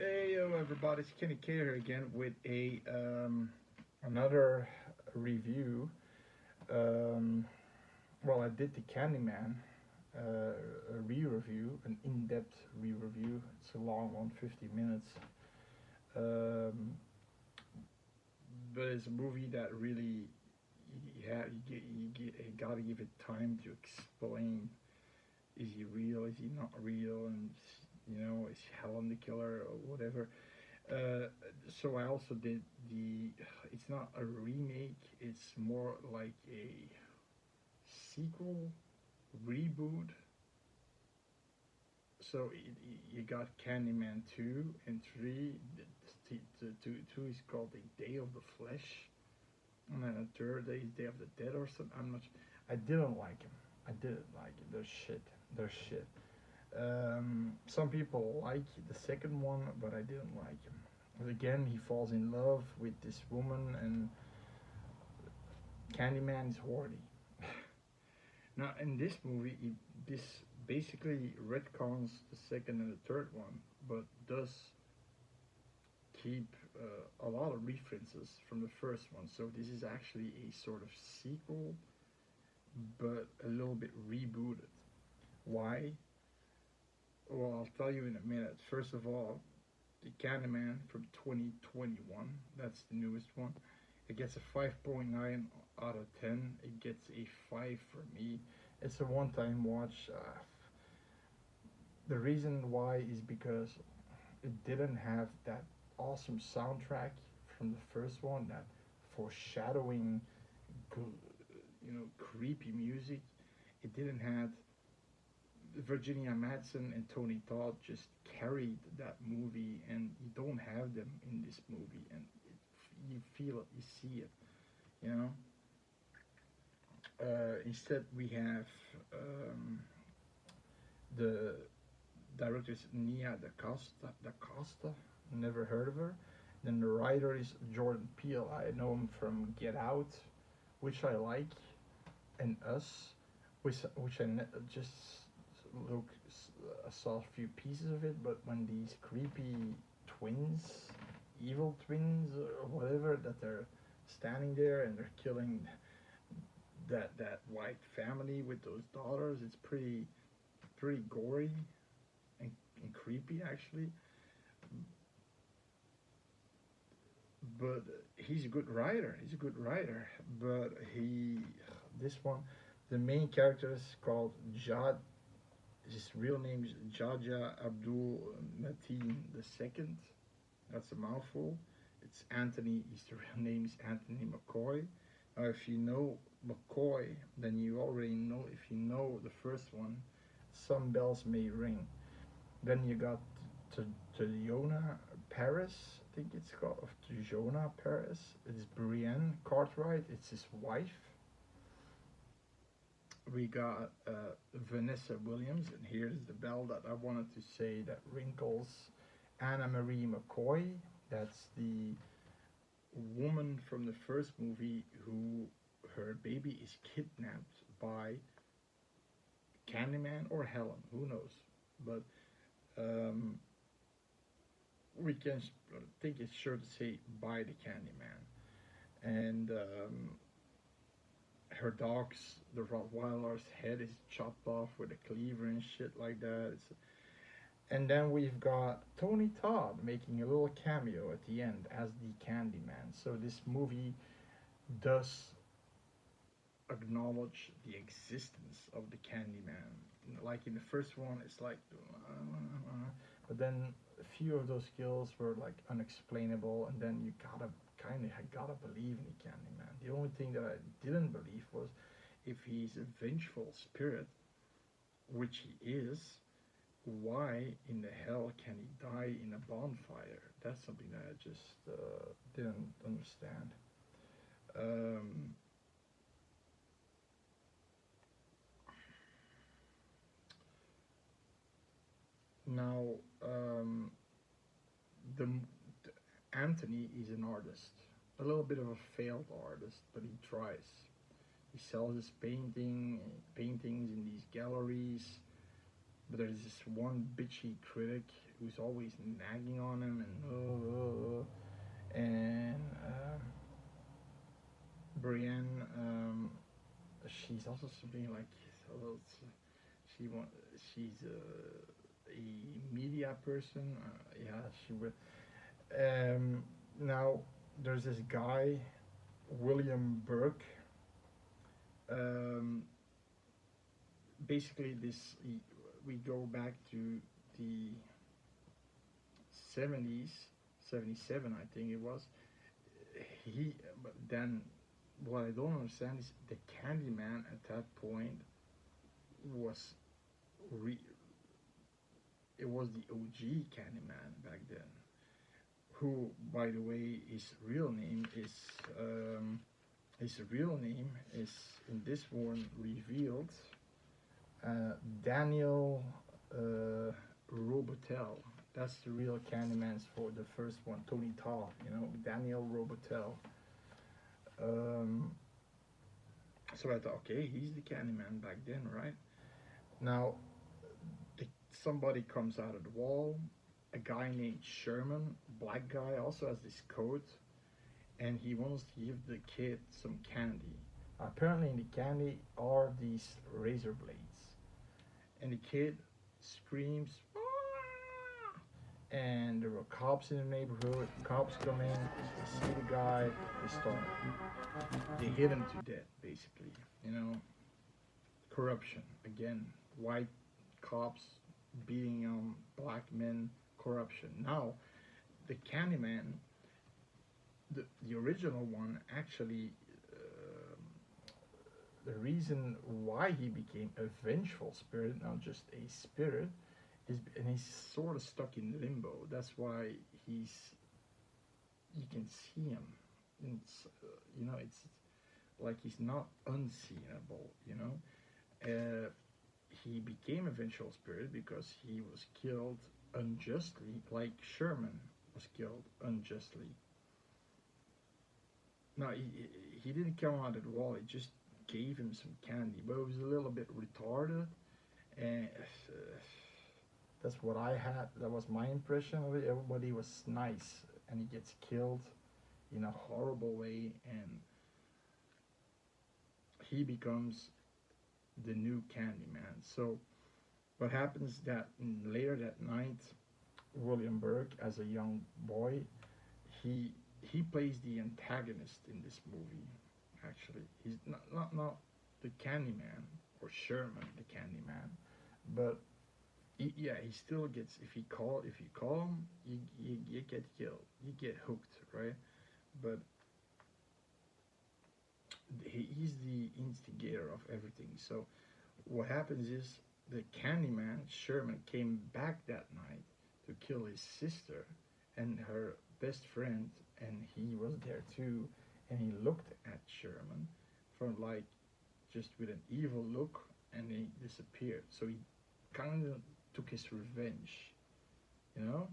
Hey yo everybody, it's Kenny K here again with a another review. Um, well, I did the Candyman a re-review, an in-depth re-review. It's a long one, 50 minutes. Um, but it's a movie that really you gotta give it time to explain. Is he real? Is he not real? And is Helen the killer or whatever? Uh, so I also did the. It's not a remake. It's more like a sequel, reboot. So you got Candyman 2 and 3. Two is called the Day of the Flesh, and then the third day is Day of the Dead or something. I'm not. I didn't like him. I didn't like it. They're shit. They're shit. Some people like the second one, but I didn't like him. But again, he falls in love with this woman, and Candyman is horny. Now, in this movie, this basically retcons the second and the third one, but does keep a lot of references from the first one. So this is actually a sort of sequel, but a little bit rebooted. Why? Well, I'll tell you in a minute. First of all, the Candyman from 2021. That's the newest one. It gets a 5.9 out of 10. It gets a 5 for me. It's a one-time watch. The reason why is because it didn't have that awesome soundtrack from the first one, that foreshadowing, creepy music. It didn't have Virginia Madsen and Tony Todd just carried that movie, and you don't have them in this movie, and you feel it, you see it, you know. Instead, we have the director's Nia Da Costa. Never heard of her. Then the writer is Jordan Peele. I know him from Get Out, which I like, and Us, which just look I saw a few pieces of it, but when these creepy twins, evil twins or whatever, that they're standing there and they're killing that white family with those daughters, it's pretty gory and creepy actually. But he's a good writer. He's a good writer. But this one, the main character is called Jad. His real name is Jaja Abdul Mateen II. That's a mouthful. It's Anthony. His real name is Anthony McCoy. Now, if you know McCoy, then you already know. If you know the first one, some bells may ring. Then you got Jonah Paris, I think it's called, of Jonah Paris. It's Brienne Cartwright. It's his wife. We got Vanessa Williams, and here's the bell that I wanted to say that wrinkles. Anna Marie McCoy. That's the woman from the first movie who her baby is kidnapped by Candyman or Helen, who knows? But um, we can think it's sure to say by the Candyman, and her dog's the Rottweiler's head is chopped off with a cleaver and shit like that. And then we've got Tony Todd making a little cameo at the end as the Candyman. So this movie does acknowledge the existence of the Candyman. Like in the first one, it's like, but then a few of those skills were like unexplainable, and then you gotta believe in the Candyman. The only thing that I didn't believe was if he's a vengeful spirit, which he is, why in the hell can he die in a bonfire? That's something that I just didn't understand. Um, Now, the Anthony is an artist, a little bit of a failed artist, but he tries. He sells his paintings in these galleries. But there's this one bitchy critic who's always nagging on him and Brienne, she's also something like a little, she want she's a media person. Yeah, she would. Now there's this guy, William Burke. Um, Basically, we go back to the 70s, 77, I think it was. But then what I don't understand is the Candyman at that point was re, it was the OG Candyman back then. Who, by the way, his real name is in this one revealed. Daniel Robotel. That's the real Candyman's for the first one, Tony Todd. Daniel Robotel. Um, so I thought, okay, he's the Candyman back then, right? Now, the, somebody comes out of the wall. A guy named Sherman, black guy, also has this coat, and he wants to give the kid some candy. Apparently, in the candy are these razor blades, and the kid screams, "Ah!" And there were cops in the neighborhood. Cops come in, they see the guy, they hit him to death, basically. Corruption again, white cops beating black men, corruption. Now, the Candyman, the original one, actually, the reason why he became a vengeful spirit, not just a spirit, and he's sort of stuck in limbo. That's why you can see him. It's like he's not unseeable. He became a vengeful spirit because he was killed unjustly, like Sherman was killed unjustly. No, he didn't come out of the wall. He just gave him some candy, but it was a little bit retarded, and that's what I had. That was my impression of it. Everybody was nice, and he gets killed in a horrible way, and he becomes the new Candyman. So what happens that later that night, William Burke, as a young boy, he plays the antagonist in this movie. Actually, he's not the Candyman or Sherman the Candyman, but he still gets, if you call him, you get killed, you get hooked, right? But he's the instigator of everything. So what happens is the Candyman Sherman came back that night to kill his sister and her best friend, and he was there too, and he looked at Sherman from like just with an evil look, and he disappeared. So he kind of took his revenge, you know.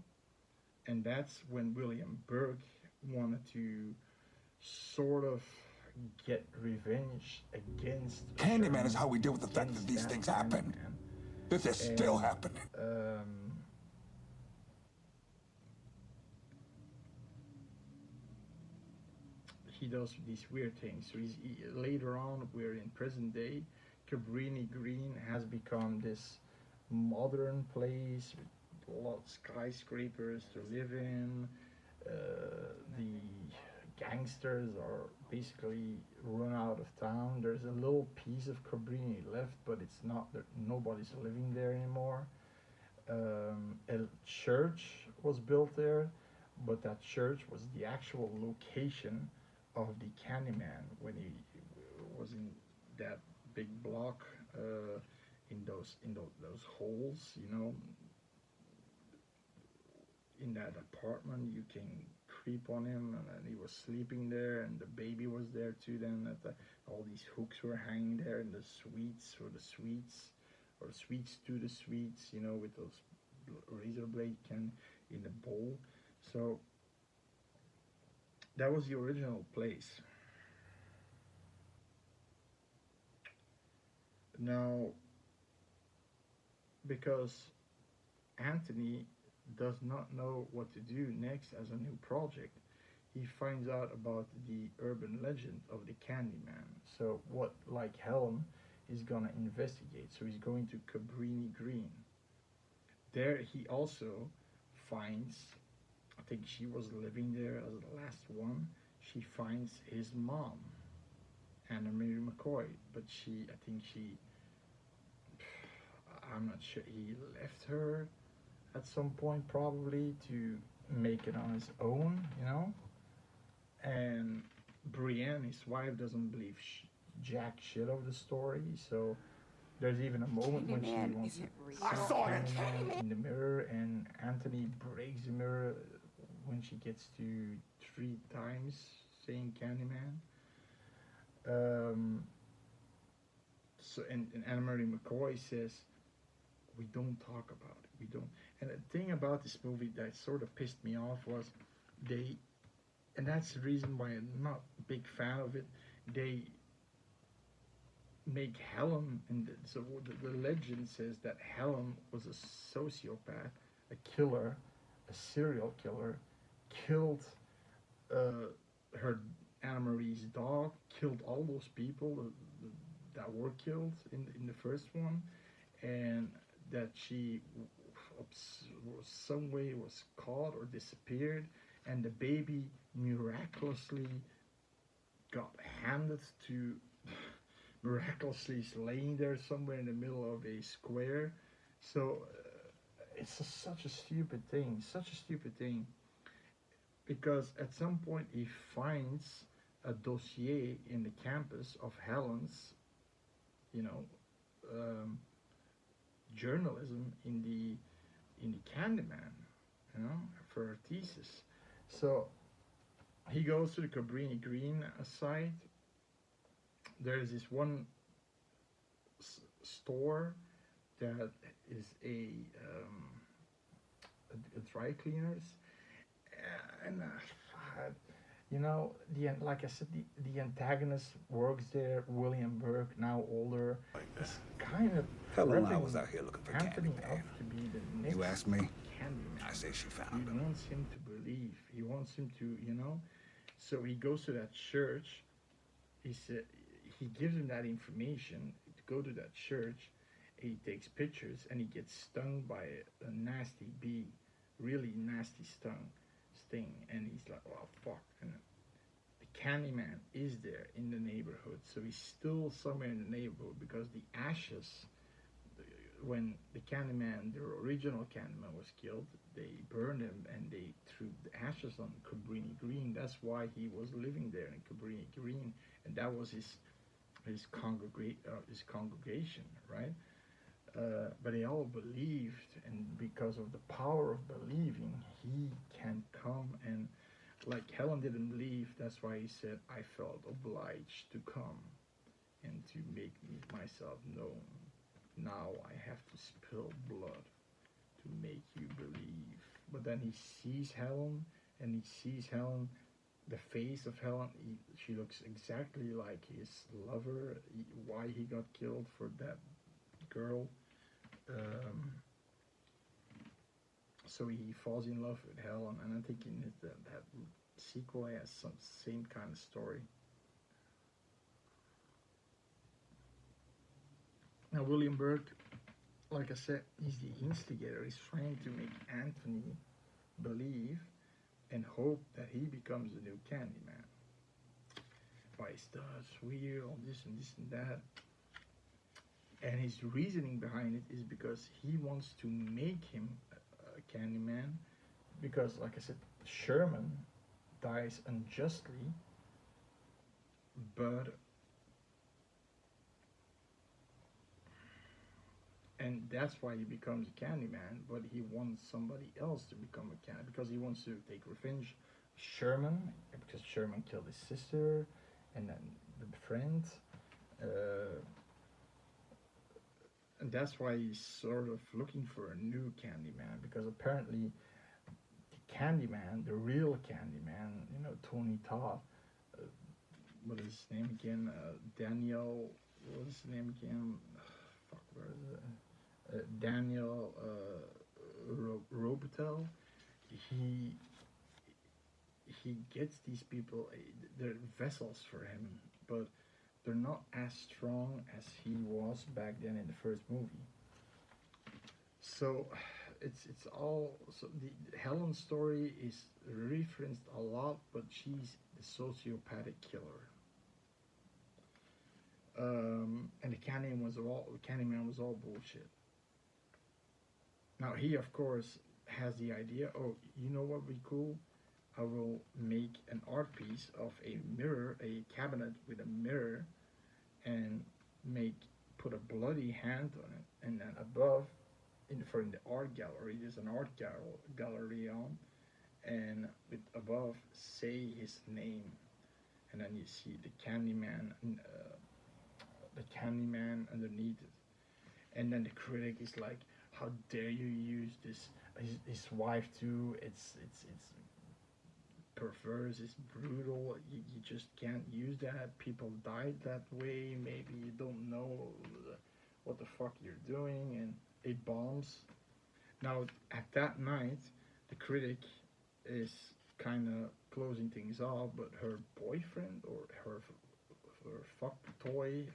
And that's when William Burke wanted to sort of get revenge against Candyman Sherman, is how we deal with the fact that these things happen. This is still happening. He does these weird things. So later on, we're in present day. Cabrini Green has become this modern place with a lot of skyscrapers to live in. The gangsters are basically run out of town. There's a little piece of Cabrini left, but it's not that nobody's living there anymore. A church was built there, but that church was the actual location of the Candyman when he was in that big block, in those holes, in that apartment. You can creep on him, and he was sleeping there, and the baby was there too. Then all these hooks were hanging there, and the sweets, or the sweets to the sweets, with those razor blade in the bowl. So that was the original place. Now, because Anthony does not know what to do next as a new project. He finds out about the urban legend of the Candyman. So what, like Helen, he's gonna investigate. So he's going to Cabrini Green. There he also finds, I think she was living there as the last one. She finds his mom, Anna Mary McCoy, but I think I'm not sure, he left her at some point probably to make it on his own, you know? And Brienne, his wife, doesn't believe jack shit of the story, so there's even a moment when she Candyman wants to isn't real. I see saw it. Candyman in the mirror, and Anthony breaks the mirror when she gets to 3 times saying Candyman. Um, and Anna Marie McCoy says, we don't talk about it. We don't. And the thing about this movie that sort of pissed me off was they, and that's the reason why I'm not a big fan of it. They make Helen, and the legend says that Helen was a sociopath, a killer, a serial killer, killed her Anna Marie's dog, killed all those people that were killed in the first one, and that she some way was caught or disappeared, and the baby miraculously got handed to miraculously is laying there somewhere in the middle of a square. So it's such a stupid thing, because at some point he finds a dossier in the campus of Helen's, you know, journalism in the Candyman, you know, for her thesis. So he goes to the Cabrini Green site. There's this one store that is a dry cleaners, and you know, like I said, the antagonist works there. William Burke, now older, is kind of Helen and I prepping was out here looking for Anthony Candyman. up to be the next You ask me, Candyman. I say she He found him. wants him to believe. He wants him to, you know. So he goes to that church. He said he gives him that information to go to that church. He takes pictures and he gets stung by a nasty bee, really nasty sting, and he's like, "Oh fuck!" And the Candyman is there in the neighborhood, so he's still somewhere in the neighborhood because the ashes, when the Candyman, the original Candyman, was killed, they burned him and they threw the ashes on Cabrini Green. That's why he was living there in Cabrini Green, and that was his congregation, right? But they all believed, and because of the power of believing, he can come and, like Helen didn't believe, that's why he said, I felt obliged to come and to make myself known. Now I have to spill blood to make you believe. But then he sees Helen, and he sees Helen, the face of Helen, she looks exactly like his lover, why he got killed for that girl. So he falls in love with Helen, and I'm thinking that sequel has some same kind of story. Now William Burke, like I said, he's the instigator. He's trying to make Anthony believe and hope that he becomes the new Candyman. By stuff, weird, all this and that. And his reasoning behind it is because he wants to make him a Candyman. Because, like I said, Sherman dies unjustly, but and that's why he becomes a Candyman. But he wants somebody else to become a Candyman because he wants to take revenge. Sherman, because Sherman killed his sister, and then the friend. And that's why he's sort of looking for a new Candyman, because apparently the Candyman, the real Candyman, you know, Tony Todd, what is his name again? Daniel, what is his name again? Fuck, where is it? Daniel Robitel, he he gets these people. They're vessels for him, but they're not as strong as he was back then in the first movie. So it's all so the Helen's story is referenced a lot, but she's the sociopathic killer. And the Candyman was all bullshit. Now he of course has the idea. Oh, you know what would be cool? I will make an art piece of a mirror, a cabinet with a mirror, and make put a bloody hand on it, and then above, in the art gallery, there's an gallery on, and with above say his name, and then you see the Candyman underneath it, and then the critic is like, "How dare you use this?" His wife too. It's perverse. It's brutal. You just can't use that. People died that way. Maybe you don't know what the fuck you're doing, and it bombs. Now at that night, the critic is kind of closing things off, but her boyfriend or her fuck toy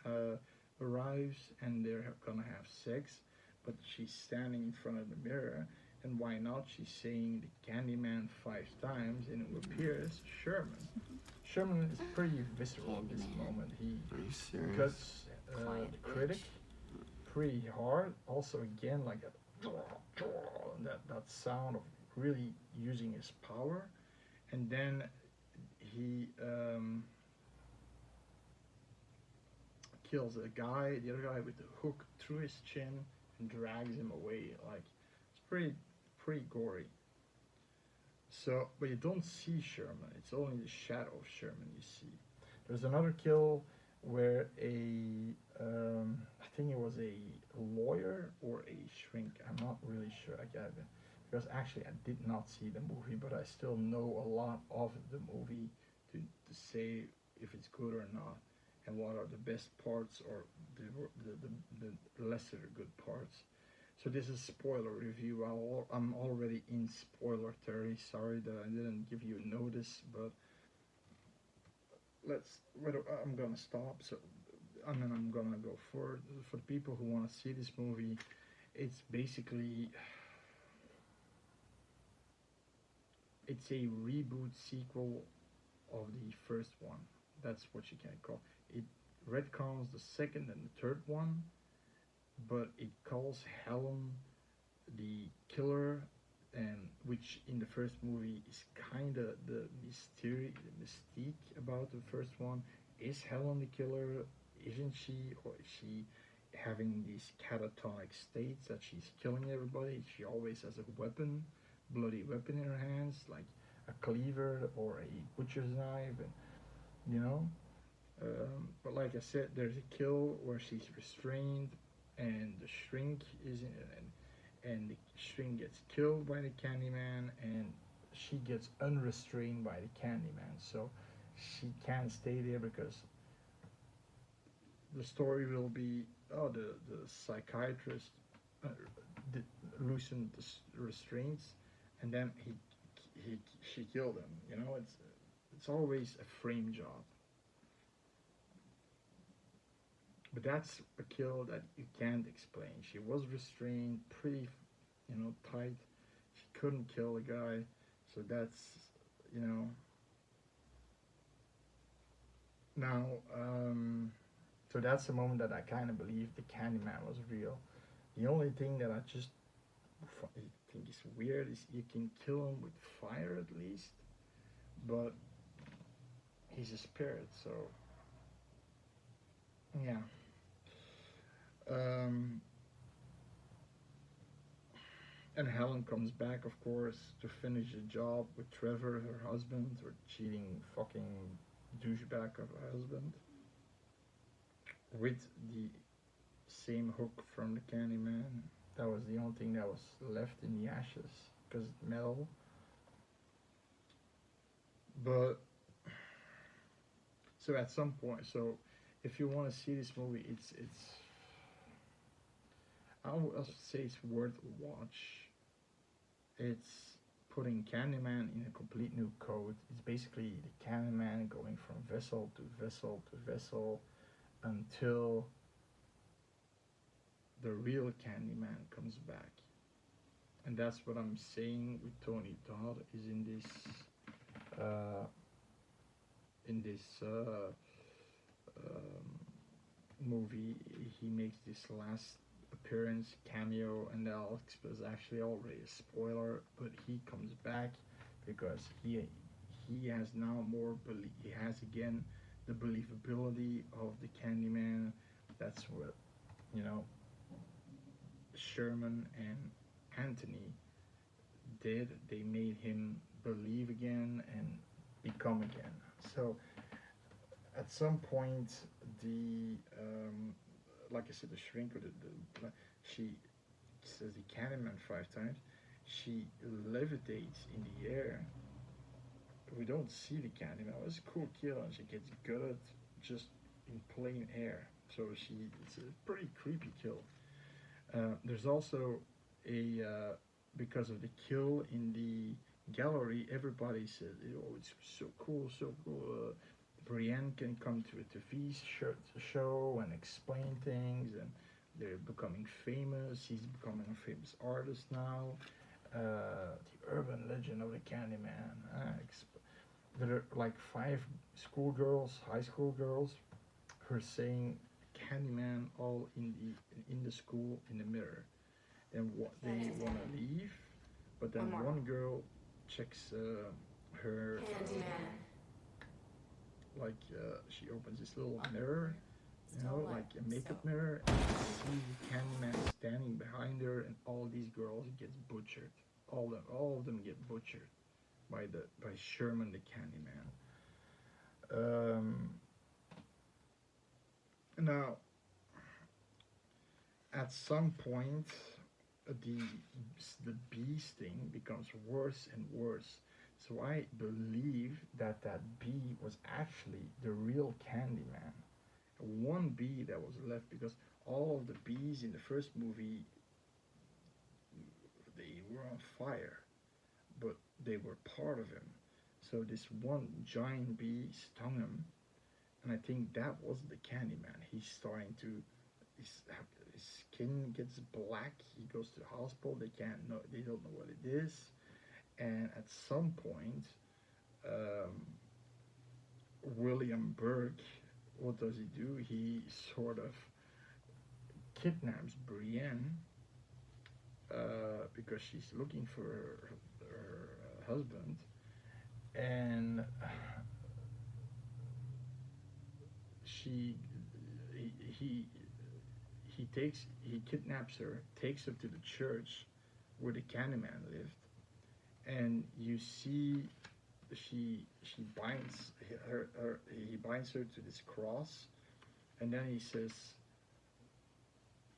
arrives, and they're gonna have sex, but she's standing in front of the mirror, and why not? She's saying the Candyman 5 times, and it appears Sherman. Sherman is pretty visceral at this moment. He Are you serious? cuts the critic pretty hard. Also, again, like a that sound of really using his power, and then he kills the other guy with the hook through his chin and drags him away. Like it's pretty gory. So, but you don't see Sherman. It's only the shadow of Sherman you see. There's another kill where I think it was a lawyer or a shrink. I'm not really sure. I got it because actually I did not see the movie, but I still know a lot of the movie to say if it's good or not, and what are the best parts or the lesser good parts. So this is spoiler review. I'm already in spoiler territory. Sorry that I didn't give you notice, but I'm gonna stop. So and then I'm gonna go forward. For the people who want to see this movie, it's basically it's a reboot sequel of the first one. That's what you can call it. Retcons the second and the third one, but it calls Helen the killer, and which in the first movie is kind of the mystique about the first one. Is Helen the killer? Isn't she? Or is she having these catatonic states that she's killing everybody? She always has a weapon, bloody weapon in her hands, like a cleaver or a butcher's knife, and you know. But like I said, there's a kill where she's restrained, and the shrink is in, and the shrink gets killed by the Candyman, and she gets unrestrained by the Candyman. So she can't stay there because the story will be the psychiatrist uh, loosened the restraints, and then she killed him. You know, it's always a frame job. But that's a kill that you can't explain. She was restrained, pretty, tight. She couldn't kill the guy, so that's, you know. Now, so that's the moment that I kind of believe the Candyman was real. The only thing that I just think is weird is you can kill him with fire at least, but he's a spirit, so yeah. Um, and Helen comes back, of course, to finish the job with Trevor, her husband, her cheating fucking douchebag of a husband, with the same hook from the Candyman. That was the only thing that was left in the ashes because it's metal. But so at some point, so if you want to see this movie, it's I would also say it's worth a watch. It's putting Candyman in a complete new code. It's basically the Candyman going from vessel to vessel to vessel until the real Candyman comes back. And that's what I'm saying with Tony Todd is uh, in this movie. He makes this last appearance cameo, and Alex was actually already a spoiler, but he comes back because he has now more belief. He has again the believability of the Candyman. That's what you know Sherman and Anthony did. They made him believe again and become again. So at some point, the like I said, the shrink or she says the Candyman 5 times. She levitates in the air. We don't see the Candyman. It's a cool kill, and she gets gutted just in plain air. So it's a pretty creepy kill. There's also a because of the kill in the gallery, everybody says, "Oh, it's so cool, so cool." Brienne can come to a TV show and explain things, and they're becoming famous. He's becoming a famous artist now. The urban legend of the Candyman. There are like 5 schoolgirls, high school girls, who are saying Candyman all in the school in the mirror, and what they want to leave, but then one girl checks her she opens this little mirror, like a makeup mirror, and you see Candyman standing behind her, and all these girls get butchered. All of them get butchered by Sherman the Candyman. Now, at some point, the the beast thing becomes worse and worse. So I believe that bee was actually the real Candyman. One bee that was left because all of the bees in the first movie they were on fire, but they were part of him. So this one giant bee stung him, and I think that was the Candyman. He's starting to his, his skin gets black. He goes to the hospital. They don't know what it is, and at some point, um, William Burke, what does he do? He sort of kidnaps Brienne because she's looking for her husband, and she he he kidnaps her, takes her to the church where the Candyman lived, and you see she binds he binds her to this cross, and then he says,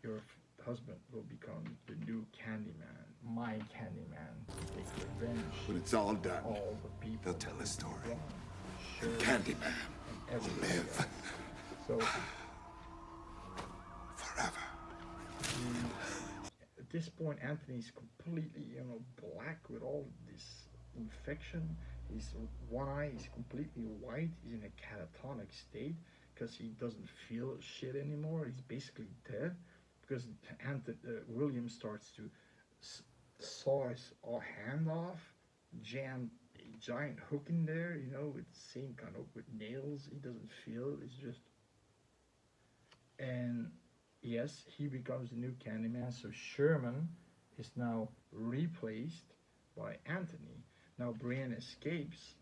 "Your husband will become the new Candyman, my Candyman, to take revenge." When it's all done, all the people he'll tell a story. Sure, Candyman will everybody live else. So forever. at this point, Anthony's completely, black with all this infection. His one eye is completely white. He's in a catatonic state because he doesn't feel shit anymore. He's basically dead because William starts to saw his hand off, jam a giant hook in there, with the same kind of with nails. He doesn't feel. It's just, and yes, he becomes the new Candyman. So Sherman is now replaced by Anthony. Now Brienne escapes,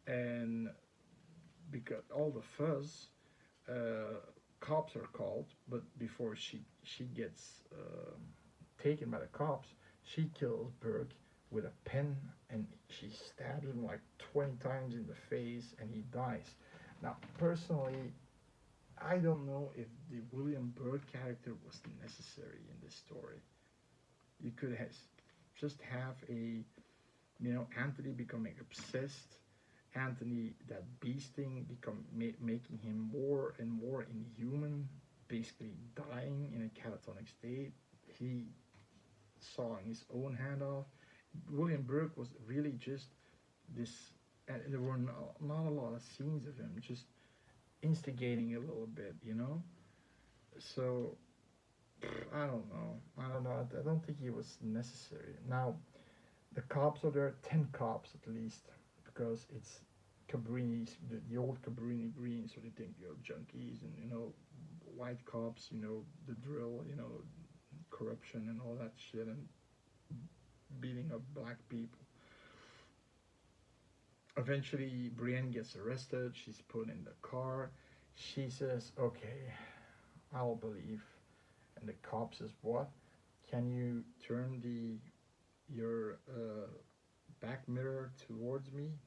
and because all the fuzz, cops are called. But before she gets taken by the cops, she kills Burke with a pen, and she stabs him like 20 times in the face, and he dies. Now, personally, I don't know if the William Burke character was necessary in this story. You could just have Anthony becoming obsessed, Anthony, that beast thing, making him more and more inhuman, basically dying in a catatonic state. He sawing his own hand off, William Burke was really just this, and there were not a lot of scenes of him just instigating a little bit, you know. So I don't know. I don't know. I don't think it was necessary. Now the cops are there, 10 cops at least, because it's Cabrini, the old Cabrini Green, so they think you're junkies and white cops, the drill, corruption and all that shit and beating up black people. Eventually, Brienne gets arrested. She's put in the car. She says, "Okay, I'll believe." And the cop says, "What? Can you turn your back mirror towards me?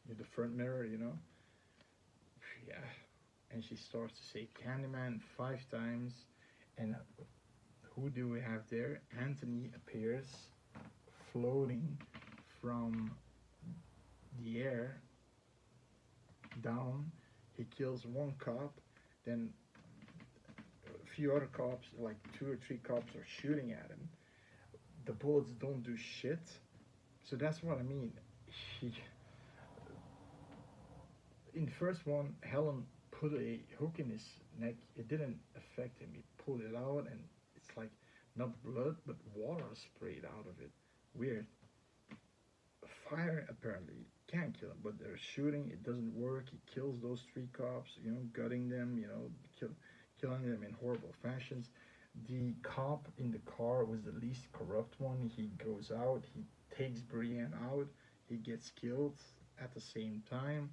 The front mirror, you know?" Yeah. And she starts to say Candyman 5 times. And who do we have there? Anthony appears floating from the air down. He kills one cop. Then a few other cops, like 2 or 3 cops, are shooting at him. The bullets don't do shit. So that's what I mean. He, in the first one, Helen put a hook in his neck. It didn't affect him. He pulled it out, and it's like not blood, but water sprayed out of it. Weird. Fire apparently can kill him, but they're shooting. It doesn't work. He kills those 3 cops. Gutting them. Killing them in horrible fashions. The cop in the car was the least corrupt one. He goes out. He takes Brienne out. He gets killed at the same time.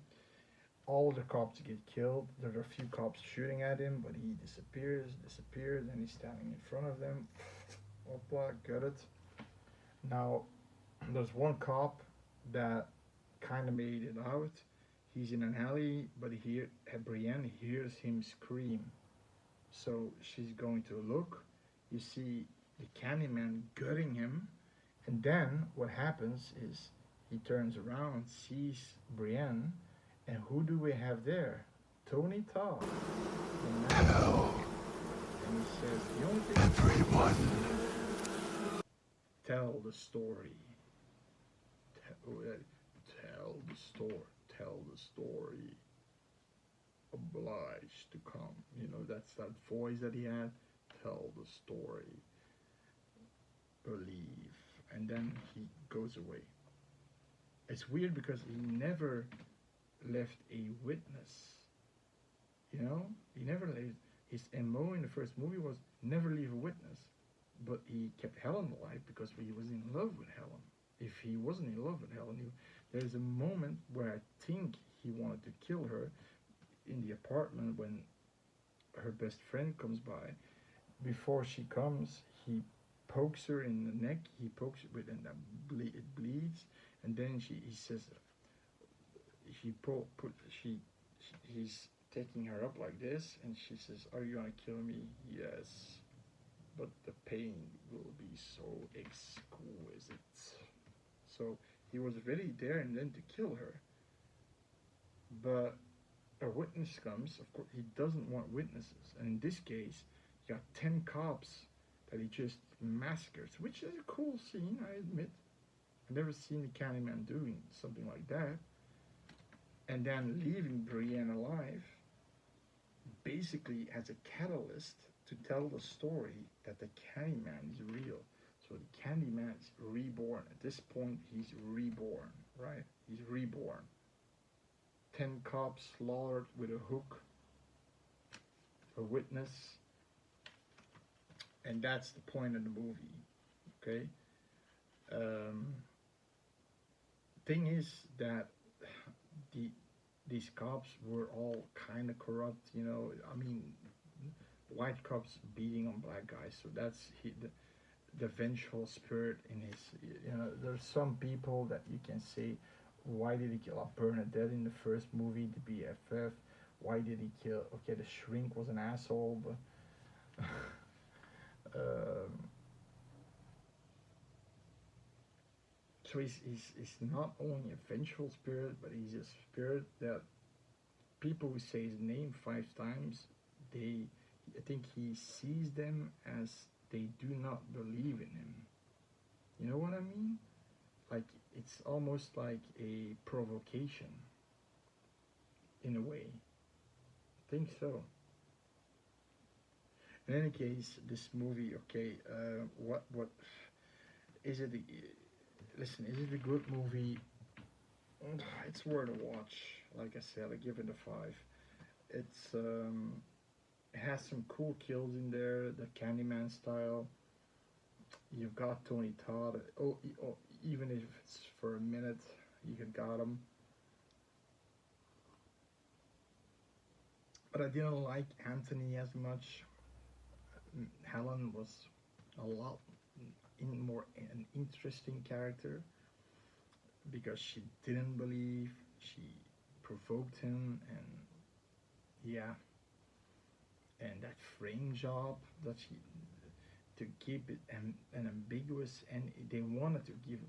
All the cops get killed. There are a few cops shooting at him, but he disappears, and he's standing in front of them. Opla, got it. Now, there's one cop that kind of made it out. He's in an alley, but Brienne hears him scream. So she's going to look. You see the Candyman gutting him, and then what happens is he turns around, sees Brienne, and who do we have there? Tony Todd. Tell And he says, the only thing everyone. Tell the story. Tell the story. Tell the story. Obliged to come. That's that voice that he had. Tell the story. Believe. And then he goes away. It's weird because he never left a witness. He never left. His MO in the first movie was never leave a witness. But he kept Helen alive because he was in love with Helen. If he wasn't in love with Helen, there's a moment where I think he wanted to kill her in the apartment when her best friend comes by. Before she comes, he pokes her in the neck. He pokes it with, and it bleeds. And then he says, he's taking her up like this, and she says, "Are you gonna kill me?" "Yes, but the pain will be so exquisite." So he was ready there and then to kill her. But a witness comes. Of course, he doesn't want witnesses. And in this case, you got 10 cops that he just massacres, which is a cool scene, I admit. I've never seen the Candyman doing something like that. And then leaving Brienne alive, basically as a catalyst to tell the story that the Candyman is real. So the Candyman is reborn. At this point, he's reborn, right? He's reborn. 10 cops slaughtered with a hook, a witness, and that's the point of the movie, okay? Thing is that these cops were all kind of corrupt, I mean, white cops beating on black guys, so that's the vengeful spirit in his, there's some people that you can say, why did he kill Bernadette in the first movie, the BFF? Why did he kill, okay, the shrink was an asshole, but so he's not only a vengeful spirit, but he's a spirit that people who say his name 5 times, I think he sees them as they do not believe in him. You know what I mean? it's almost like a provocation in a way. I think so. In any case, this movie, okay, what is it? Listen, is it a good movie? It's worth a watch. Like I said, I give it a five. It's it has some cool kills in there, the Candyman style. You've got Tony Todd. Oh, even if it's for a minute, you had got him. But I didn't like Anthony as much. Helen was a lot more an interesting character because she didn't believe. She provoked him, and yeah, and that frame job that she to keep it an ambiguous, and they wanted to give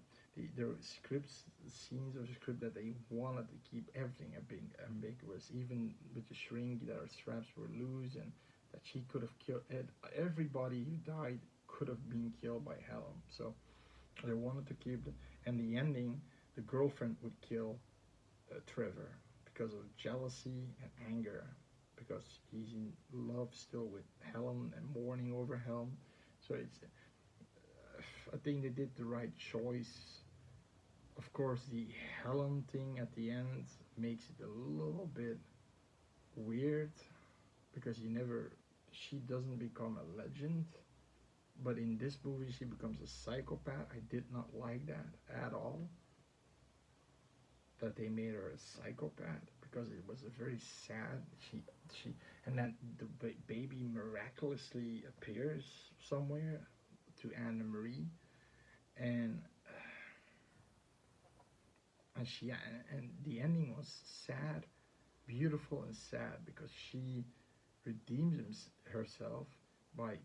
their scripts scenes of the script that they wanted to keep everything a bit ambiguous, even with the shrink that her straps were loose and that she could have killed everybody who died could have been killed by Helen. So they wanted to keep it, and the ending, the girlfriend would kill Trevor because of jealousy and anger, because he's in love still with Helen and mourning over Helen. So I think they did the right choice. Of course, the Helen thing at the end makes it a little bit weird because she doesn't become a legend, but in this movie she becomes a psychopath. I did not like that at all. That they made her a psychopath because it was a very sad. She and then the baby miraculously appears somewhere to Anna Marie, and and the ending was sad, beautiful and sad because she redeems herself by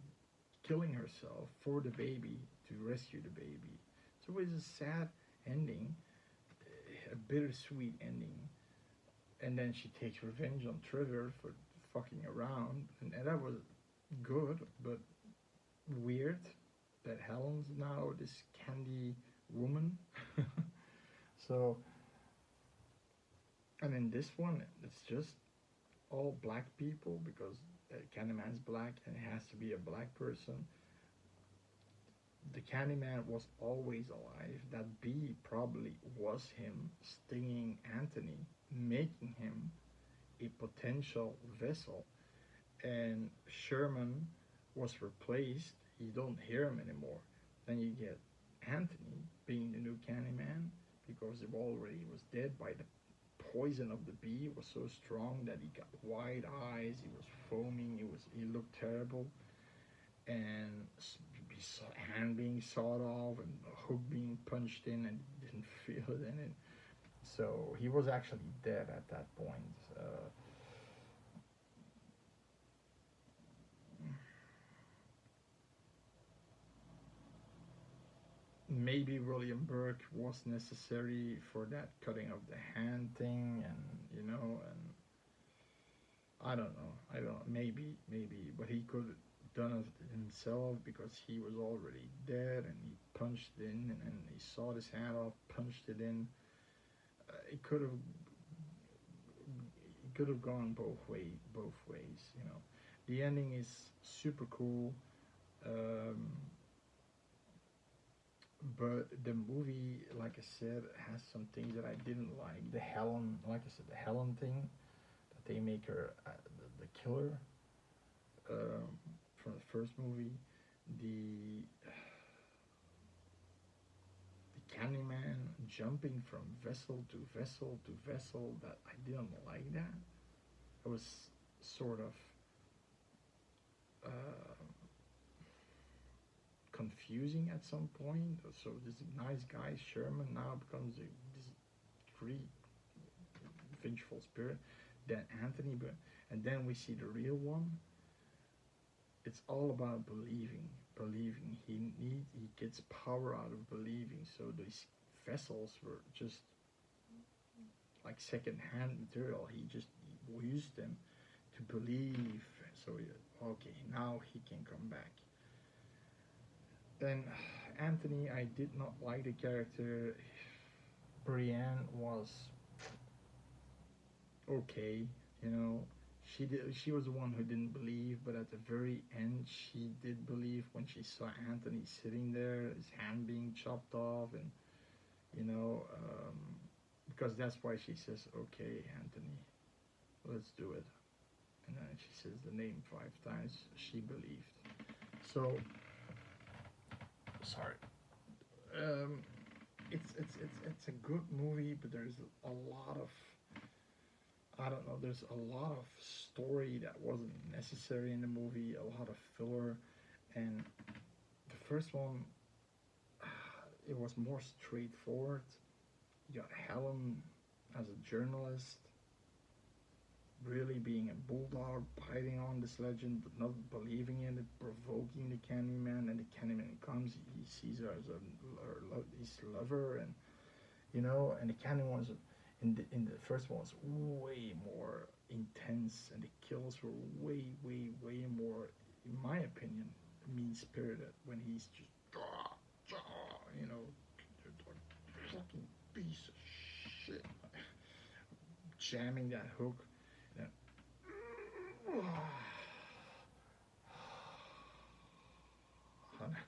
killing herself for the baby to rescue the baby. So it's a sad ending, a bittersweet ending, and then she takes revenge on Trevor for fucking around, and that was good, but weird that Helen's now this candy woman. So, and in this one, it's just all black people because Candyman's black and it has to be a black person. The Candyman was always alive. That bee probably was him stinging Anthony, making him a potential vessel. And Sherman was replaced. You don't hear him anymore. Then you get Anthony being the new Candyman because he already was dead by the poison of the bee was so strong that he got wide eyes, he was foaming, he looked terrible, and hand being sawed off and a hook being punched in and didn't feel it in it. So he was actually dead at that point. Maybe William Burke was necessary for that cutting of the hand thing, and and I don't know. I don't know. Maybe, but he could have done it himself because he was already dead, and he punched in, and he sawed his hand off, punched it in. It could have gone both ways. The ending is super cool, um, but the movie, like I said, has some things that I didn't like. The Helen, like I said, the Helen thing that they make her the killer um, from the first movie. The Candyman jumping from vessel to vessel to vessel, that I didn't like that. It was sort of uh, confusing at some point. So this nice guy Sherman now becomes this great vengeful spirit. Then Anthony, and then we see the real one. It's all about believing. He gets power out of believing. So these vessels were just like second-hand material. He just used them to believe. So okay, now he can come back. Then Anthony, I did not like the character. Brienne was okay, you know. She was the one who didn't believe, but at the very end, she did believe when she saw Anthony sitting there, his hand being chopped off, and you know, because that's why she says, "Okay, Anthony, let's do it." And then she says the name 5 times. She believed. So sorry. Um, it's a good movie, but there's a lot of, I don't know. There's a lot of story that wasn't necessary in the movie. A lot of filler, and the first one, it was more straightforward. You got Helen as a journalist, really being a bulldog, biting on this legend, but not believing in it, provoking the Candyman, and the Candyman comes. He sees her as his lover, and you know, and the Candyman was in the first one was way more intense, and the kills were way more, in my opinion, mean spirited. When he's just, you know, fucking piece of shit, jamming that hook.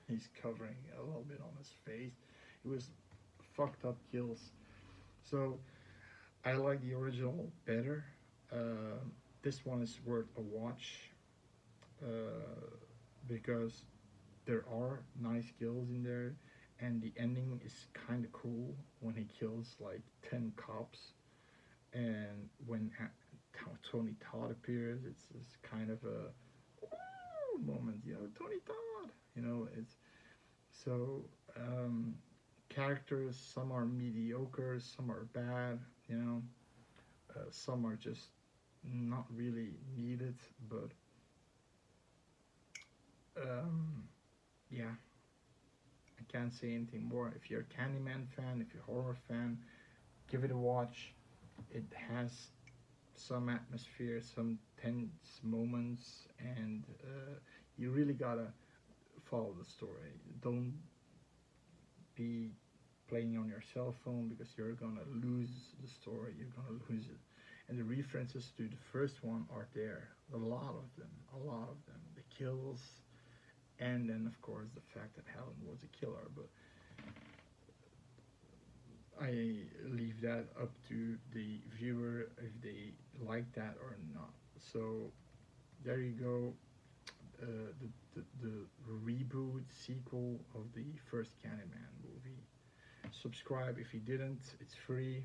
He's covering a little bit on his face. It was fucked up kills. So I like the original better. This one is worth a watch uh, because there are nice kills in there, and the ending is kind of cool when he kills like 10 cops, and when Tony Todd appears, it's kind of a moment. You know, Tony Todd. You know, it's so characters. Some are mediocre, some are bad. You know, some are just not really needed. But yeah, I can't say anything more. If you're a Candyman fan, if you're a horror fan, give it a watch. It has some atmosphere, some tense moments, and you really gotta follow the story. Don't be playing on your cell phone because you're gonna lose the story. You're gonna lose it. And the references to the first one are there. A lot of them. A lot of them. The kills, and then of course the fact that Helen was a killer. But I leave that up to the viewer if they like that or not. So there you go. The reboot sequel of the first Candyman movie. Subscribe if you didn't. It's free.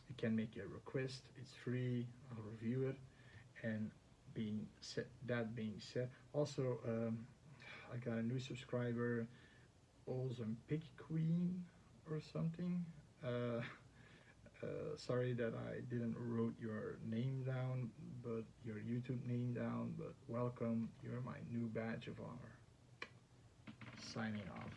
You can make a request. It's free. I'll review it. And that being said, also I got a new subscriber, Olympic Queen or something. Uh, Sorry that I didn't wrote your name down, but your YouTube name down. But welcome. You're my new badge of honor. Signing off.